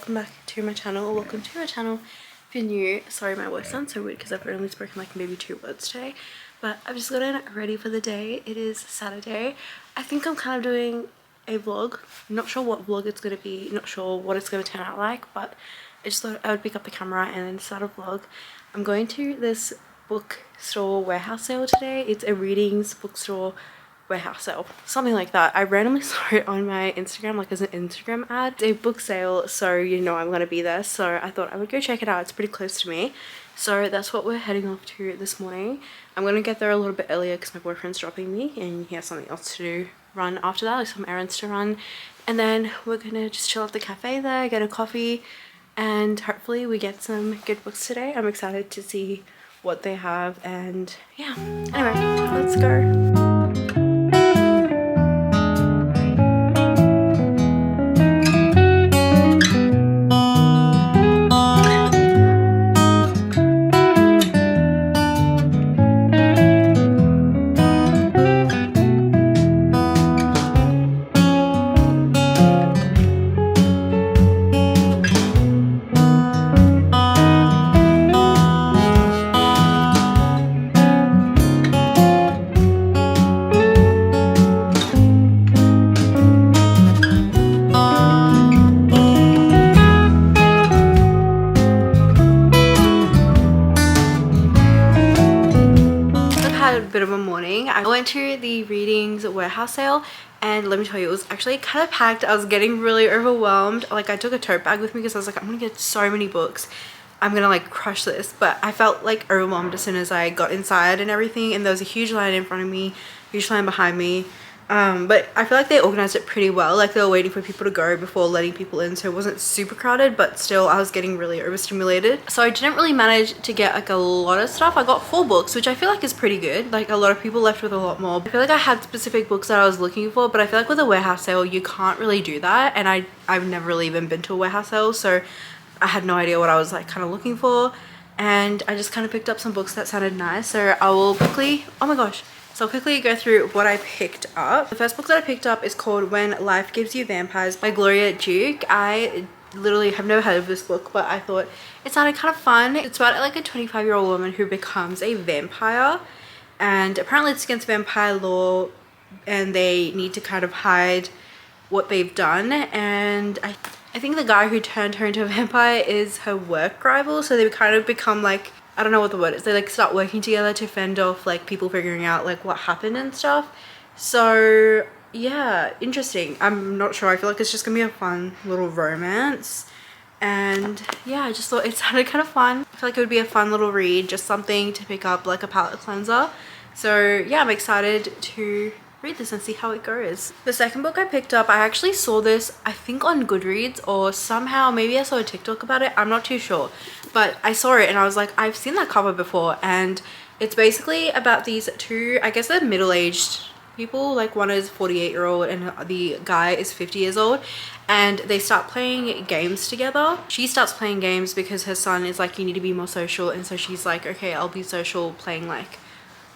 welcome back to my channel, or welcome to my channel if you're new. Sorry my voice sounds so weird because I've only spoken like maybe 2 words today, but I've just gotten ready for the day. It is Saturday. I think I'm kind of doing a vlog. I'm not sure what vlog it's going to be, not sure what it's going to turn out like, but I just thought I would pick up the camera and then start a vlog. I'm going to this bookstore warehouse sale today. It's a readings bookstore warehouse sale, something like that. I randomly saw it on my Instagram, like as an Instagram ad. It's a book sale, so you know I'm gonna be there, so I thought I would go check it out. It's pretty close to me, so that's what we're heading off to this morning. I'm gonna get there a little bit earlier because my boyfriend's dropping me and he has something else to do, run after that, like some errands to run, and then we're gonna just chill at the cafe there, get a coffee, and hopefully we get some good books today. I'm excited to see what they have, and yeah, anyway, let's go. A bit of a morning. I went to the readings warehouse sale and let me tell you, it was actually kind of packed. I was getting really overwhelmed. Like, I took a tote bag with me because I was like, I'm gonna get so many books, I'm gonna like crush this, but I felt like overwhelmed as soon as I got inside and everything, and there was a huge line in front of me, huge line behind me. But I feel like they organized it pretty well. Like, they were waiting for people to go before letting people in, so it wasn't super crowded, but still I was getting really overstimulated. So I didn't really manage to get like a lot of stuff. I got 4 books, which I feel like is pretty good. Like, a lot of people left with a lot more. I feel like I had specific books that I was looking for, but I feel like with a warehouse sale you can't really do that, and I've never really even been to a warehouse sale, so I had no idea what I was like kind of looking for, and I just kind of picked up some books that sounded nice. So I will quickly, oh my gosh, so I'll quickly go through what I picked up. The first book that I picked up is called When Life Gives You Vampires by Gloria Duke. I literally have never heard of this book, but I thought it sounded kind of fun. It's about like a 25-year-old woman who becomes a vampire, and apparently it's against vampire law and they need to kind of hide what they've done, and I think the guy who turned her into a vampire is her work rival, so they kind of become like, I don't know what the word is, they like start working together to fend off like people figuring out like what happened and stuff. So yeah, interesting. I'm not sure, I feel like it's just gonna be a fun little romance, and yeah, I just thought it sounded kind of fun. I feel like it would be a fun little read, just something to pick up, like a palate cleanser. So yeah, I'm excited to read this and see how it goes. The second book I picked up, I actually saw this I think on Goodreads, or somehow maybe I saw a TikTok about it, I'm not too sure, but I saw it and I was like, I've seen that cover before. And it's basically about these 2, I guess they're middle-aged people, like one is 48-year-old and the guy is 50 years old, and they start playing games together. She starts playing games because her son is like, you need to be more social, and so she's like, okay, I'll be social playing like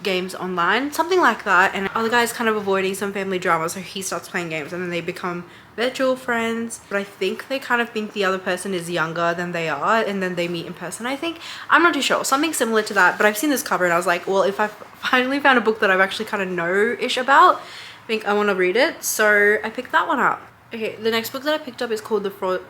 games online, something like that. And other guy's kind of avoiding some family drama, so he starts playing games and then they become virtual friends, but I think they kind of think the other person is younger than they are, and then they meet in person, I think. I'm not too sure, something similar to that, but I've seen this cover and I was like, well, if I've finally found a book that I've actually kind of know-ish about, I think I want to read it, so I picked that one up. Okay, the next book that I picked up is called The Fraud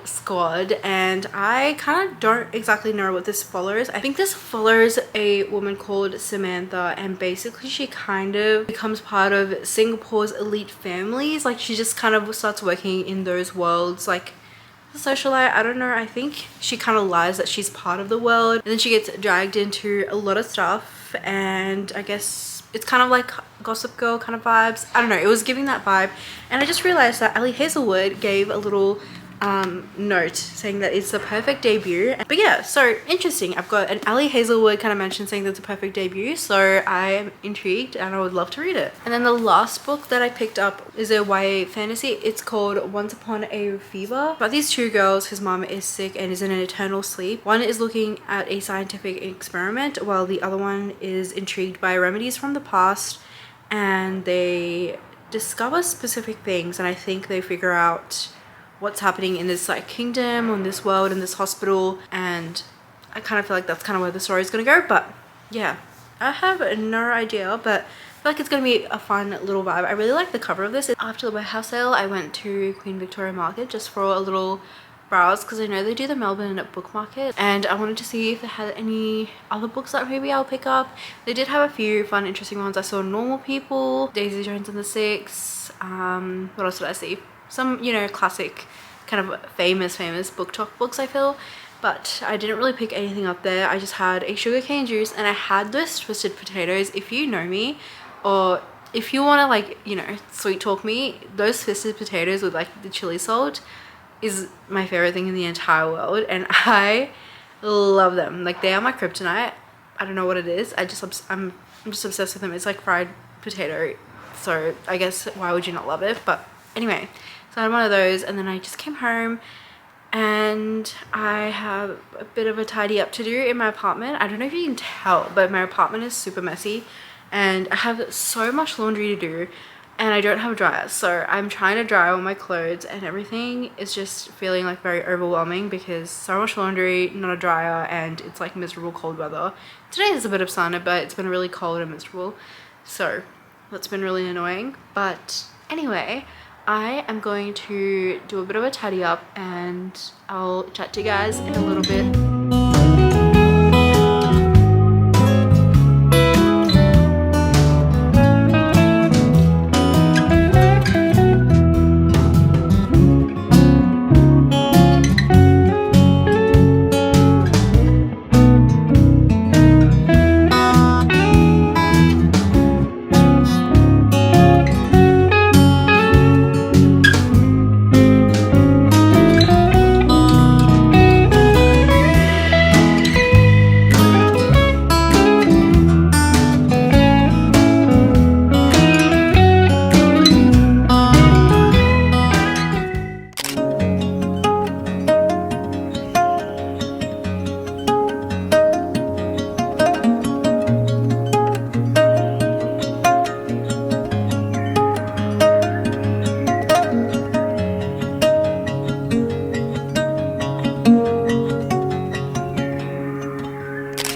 Squad, and I kind of don't exactly know what this follows. I think this follows a woman called Samantha, and basically she kind of becomes part of Singapore's elite families. Like, she just kind of starts working in those worlds, like a socialite, I don't know. I think she kind of lies that she's part of the world, and then she gets dragged into a lot of stuff, and I guess it's kind of like Gossip Girl kind of vibes. I don't know, it was giving that vibe. And I just realized that Ali Hazelwood gave a little note saying that it's the perfect debut. But yeah, so interesting. I've got an Ali Hazelwood kind of mention saying that it's a perfect debut, so I am intrigued and I would love to read it. And then the last book that I picked up is a YA fantasy. It's called Once Upon a Fever. About these 2 girls whose mom is sick and is in an eternal sleep. One is looking at a scientific experiment while the other one is intrigued by remedies from the past, and they discover specific things, and I think they figure out what's happening in this like kingdom, or in this world, in this hospital, and I kind of feel like that's kind of where the story is going to go. But yeah, I have no idea, but I feel like it's going to be a fun little vibe. I really like the cover of this. After the warehouse sale, I went to Queen Victoria Market just for a little browse, because I know they do the Melbourne book market, and I wanted to see if they had any other books that maybe I'll pick up. They did have a few fun, interesting ones. I saw Normal People, Daisy Jones and the Six. What else did I see? Some, you know, classic kind of famous book talk books, I feel. But I didn't really pick anything up there. I just had a sugarcane juice, and I had those twisted potatoes. If you know me, or if you want to, like, you know, sweet talk me, those twisted potatoes with like the chili salt is my favorite thing in the entire world, and I love them. Like, they are my kryptonite. I don't know what it is. I'm just obsessed with them. It's like fried potato, so I guess why would you not love it? But anyway, so I had one of those, and then I just came home and I have a bit of a tidy up to do in my apartment. I don't know if you can tell, but my apartment is super messy, and I have so much laundry to do, and I don't have a dryer. So I'm trying to dry all my clothes, and everything is just feeling like very overwhelming because so much laundry, not a dryer, and it's like miserable cold weather. Today is a bit of sun, but it's been really cold and miserable, so that's been really annoying. But anyway, I am going to do a bit of a tidy up, and I'll chat to you guys in a little bit.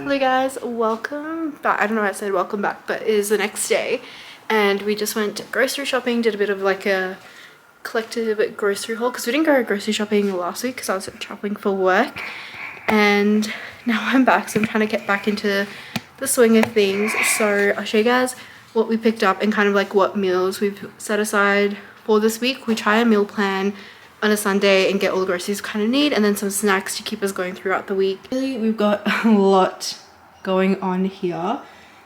Hello guys, welcome back. I don't know why I said welcome back, but it is the next day, and we just went grocery shopping, did a bit of like a collective grocery haul, because we didn't go grocery shopping last week because I was shopping for work, and now I'm back, so I'm trying to get back into the swing of things. So I'll show you guys what we picked up and kind of like what meals we've set aside for this week. We try a meal plan on a Sunday and get all the groceries we kind of need, and then some snacks to keep us going throughout the week. Really, we've got a lot going on here.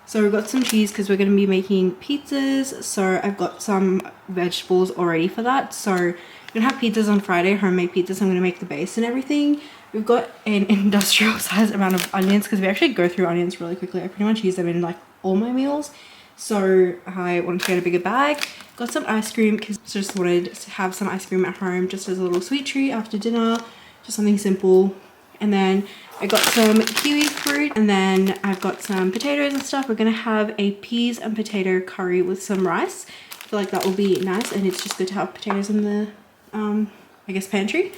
So we've got some cheese because we're going to be making pizzas, so I've got some vegetables already for that. So we're going to have pizzas on Friday, homemade pizzas. I'm going to make the base and everything. We've got an industrial size amount of onions because we actually go through onions really quickly. I pretty much use them in like all my meals, so I wanted to get a bigger bag. Got some ice cream because I just wanted to have some ice cream at home just as a little sweet treat after dinner, just something simple. And then I got some kiwi fruit, and then I've got some potatoes and stuff. We're gonna have a peas and potato curry with some rice. I feel like that will be nice, and it's just good to have potatoes in the I guess pantry.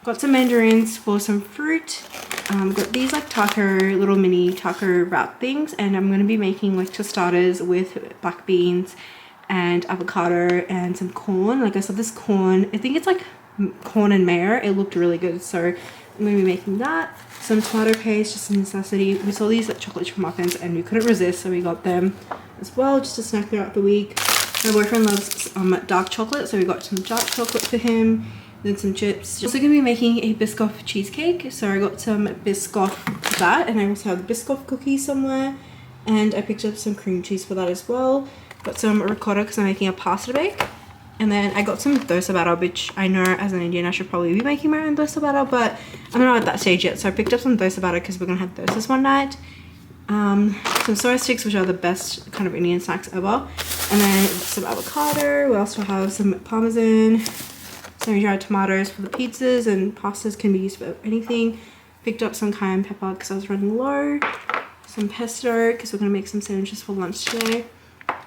Got some mandarins for some fruit. Got these like taco, little mini taco wrap things, and I'm gonna be making like tostadas with black beans and avocado and some corn. Like I saw this corn, I think it's like corn and mayo. It looked really good, so I'm gonna be making that. Some tomato paste, just a necessity. We saw these like chocolate chip muffins and we couldn't resist, so we got them as well, just to snack throughout the week. My boyfriend loves dark chocolate, so we got some dark chocolate for him, then some chips. Also gonna be making a Biscoff cheesecake, so I got some Biscoff for that, and I also have the Biscoff cookies somewhere, and I picked up some cream cheese for that as well. Got some ricotta because I'm making a pasta bake. And then I got some dosa batter, which I know as an Indian I should probably be making my own dosa batter, but I'm not at that stage yet. So I picked up some dosa batter because we're going to have dosas one night. Some soya sticks, which are the best kind of Indian snacks ever. And then some avocado. We also have some parmesan, some dried tomatoes for the pizzas, and pastas can be used for anything. Picked up some cayenne pepper because I was running low. Some pesto because we're going to make some sandwiches for lunch today.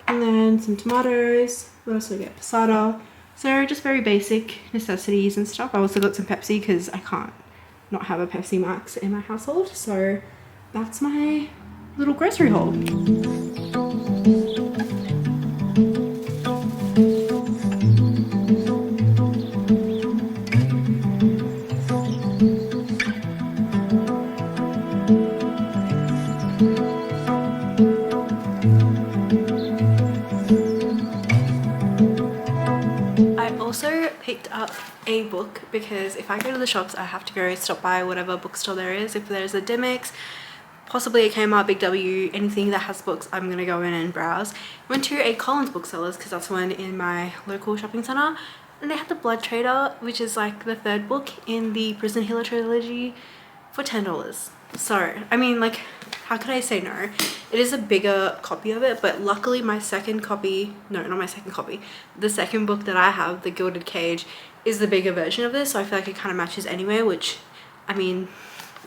And then some tomatoes. What else did I get? Passata, So just very basic necessities and stuff. I also got some Pepsi because I can't not have a Pepsi Max in my household. So that's my little grocery haul. I also picked up a book because if I go to the shops I have to go stop by whatever bookstore there is. If there's a Dimmicks, possibly a Kmart, Big W, anything that has books, I'm gonna go in and browse. Went to a Collins booksellers because that's one in my local shopping centre, and they had the Blood Trader, which is like the third book in the Prison Healer trilogy, for $10. So I mean, like, how could I say no? It is a bigger copy of it, but luckily my second copy, no, not my second copy, the second book that I have, The Gilded Cage, is the bigger version of this, so I feel like it kind of matches anyway, which, I mean,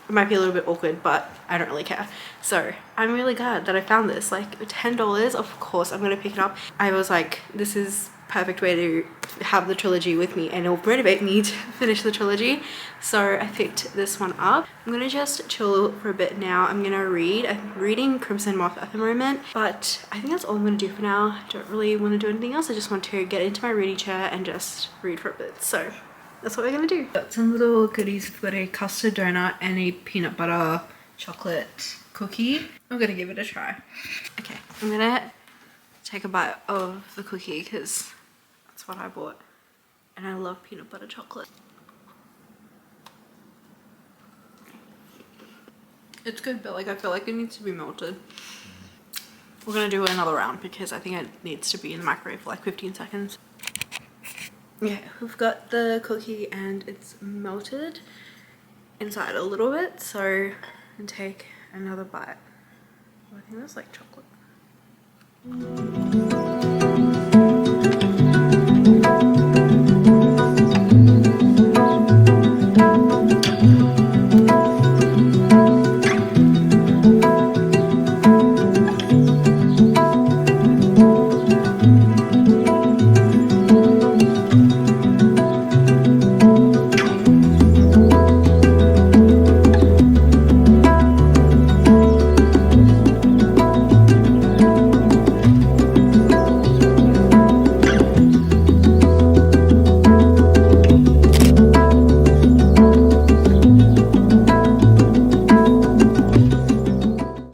it might be a little bit awkward, but I don't really care. So I'm really glad that I found this. Like, $10, of course I'm gonna pick it up. I was like, this is perfect way to have the trilogy with me and it'll motivate me to finish the trilogy. So I picked this one up. I'm gonna just chill for a bit now. I'm gonna read. I'm reading Crimson Moth at the moment, but I think that's all I'm gonna do for now. I don't really want to do anything else. I just want to get into my reading chair and just read for a bit. So that's what we're gonna do. Got some little goodies. We've got a custard donut and a peanut butter chocolate cookie. I'm gonna give it a try. Okay, I'm gonna take a bite of the cookie because that's what I bought, and I love peanut butter chocolate. It's good, but like I feel like it needs to be melted. We're gonna do another round because I think it needs to be in the microwave for like 15 seconds. Yeah, we've got the cookie and it's melted inside a little bit, so I'm gonna take another bite. I think that's like chocolate.